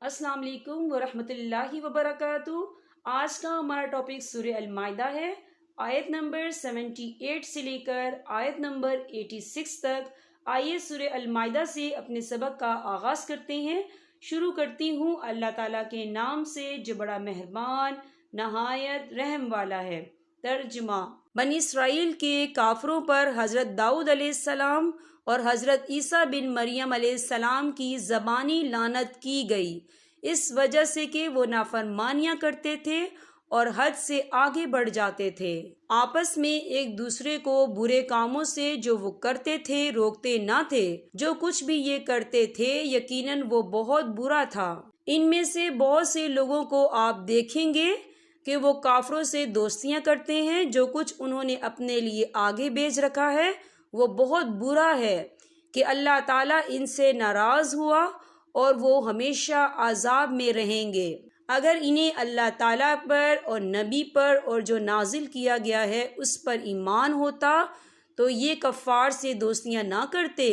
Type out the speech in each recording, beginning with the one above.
अस्सलाम वालेकुम वरहमतुल्लाहि वबरकातुहू। आज का हमारा टॉपिक सूरह अल-माइदा है। आयत नंबर 78 से लेकर आयत नंबर 86 तक। आइए सूरह अल-माइदा से अपने सबक का आगाज़ करते हैं। शुरू करती हूँ अल्लाह ताला के नाम से जो बड़ा मेहरबान नहायत रहम वाला है। तर्जुमा। बनी इसराइल के काफरों पर हज़रत दाऊद अलैहिस्सलाम और हज़रत ईसा बिन मरियम अलैहिस्सलाम की ज़बानी लानत की गई, इस वजह से कि वो नाफरमानियाँ करते थे और हद से आगे बढ़ जाते थे। आपस में एक दूसरे को बुरे कामों से जो वो करते थे रोकते ना थे। जो कुछ भी ये करते थे यकीनन वो बहुत बुरा था। इनमें से बहुत से लोगों को आप देखेंगे कि वो काफरों से दोस्तियां करते हैं। जो कुछ उन्होंने अपने लिए आगे भेज रखा है वो बहुत बुरा है कि अल्लाह ताला इनसे नाराज हुआ और वो हमेशा अजाब में रहेंगे। अगर इन्हें अल्लाह ताला पर और नबी पर और जो नाजिल किया गया है उस पर ईमान होता तो ये कफ़ार से दोस्तियां ना करते,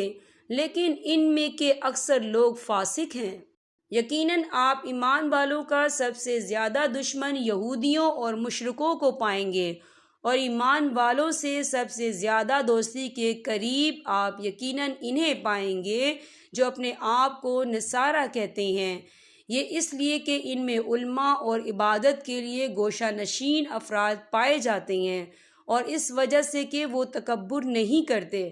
लेकिन इनमें के अक्सर लोग फासिक हैं। यकीनन आप ईमान वालों का सबसे ज़्यादा दुश्मन यहूदियों और मुशरिकों को पाएंगे और ईमान वालों से सबसे ज़्यादा दोस्ती के करीब आप यकीनन इन्हें पाएंगे जो अपने आप को नसारा कहते हैं। ये इसलिए कि इनमें उल्मा और इबादत के लिए गोशा नशीन अफराद पाए जाते हैं और इस वजह से कि वो तकब्बुर नहीं करते।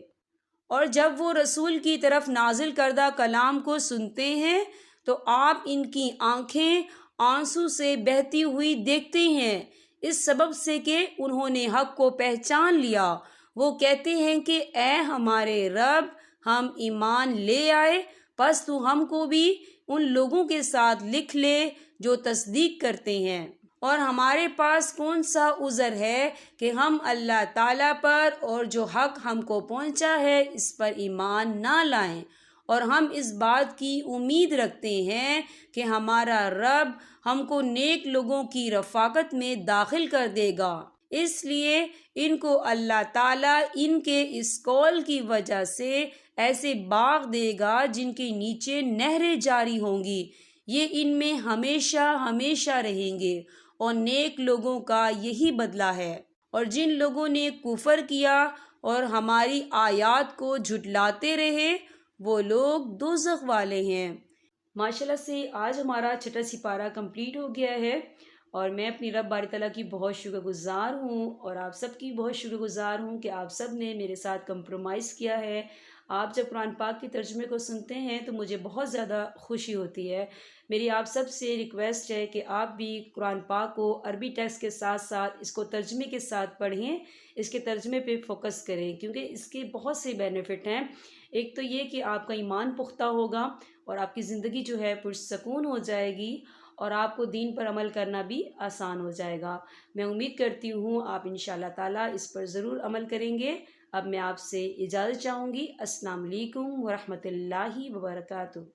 और जब वो रसूल की तरफ नाजिल करदा कलाम को सुनते हैं तो आप इनकी आंखें आंसू से बहती हुई देखते हैं, इस सबब से कि उन्होंने हक को पहचान लिया। वो कहते हैं कि ए हमारे रब, हम ईमान ले आए, बस तू हमको भी उन लोगों के साथ लिख ले जो तस्दीक करते हैं। और हमारे पास कौन सा उज़र है कि हम अल्लाह ताला पर और जो हक हमको पहुंचा है इस पर ईमान ना लाएं। और हम इस बात की उम्मीद रखते हैं कि हमारा रब हमको नेक लोगों की रफ़ाकत में दाखिल कर देगा। इसलिए इनको अल्लाह ताला इनके इस कौल की वजह से ऐसे बाग देगा जिनके नीचे नहरें जारी होंगी। ये इनमें हमेशा हमेशा रहेंगे और नेक लोगों का यही बदला है। और जिन लोगों ने कुफर किया और हमारी आयात को झुटलाते रहे वो लोग दोज़ख वाले हैं। माशाल्लाह से आज हमारा छठा सिपारा कंप्लीट हो गया है और मैं अपनी रब बारी ताला की बहुत शुक्रगुज़ार हूँ और आप सब की बहुत शुक्रगुज़ार हूँ कि आप सब ने मेरे साथ कंप्रोमाइज़ किया है। आप जब कुरान पाक के तर्जुमे को सुनते हैं तो मुझे बहुत ज़्यादा खुशी होती है। मेरी आप सब से रिक्वेस्ट है कि आप भी कुरान पाक को अरबी टेक्स्ट के साथ साथ इसको तर्जुमे के साथ पढ़ें, इसके तर्जुमे पे फोकस करें क्योंकि इसके बहुत से बेनिफिट हैं। एक तो ये कि आपका ईमान पुख्ता होगा और आपकी ज़िंदगी जो है पुरसकून हो जाएगी और आपको दीन पर अमल करना भी आसान हो जाएगा। मैं उम्मीद करती हूँ आप इंशाअल्लाह ताला इस पर ज़रूर अमल करेंगे। अब मैं आपसे इजाज़त चाहूँगी। अस्सलाम वालेकुम वरहमतुल्लाहि वबरकातुहू।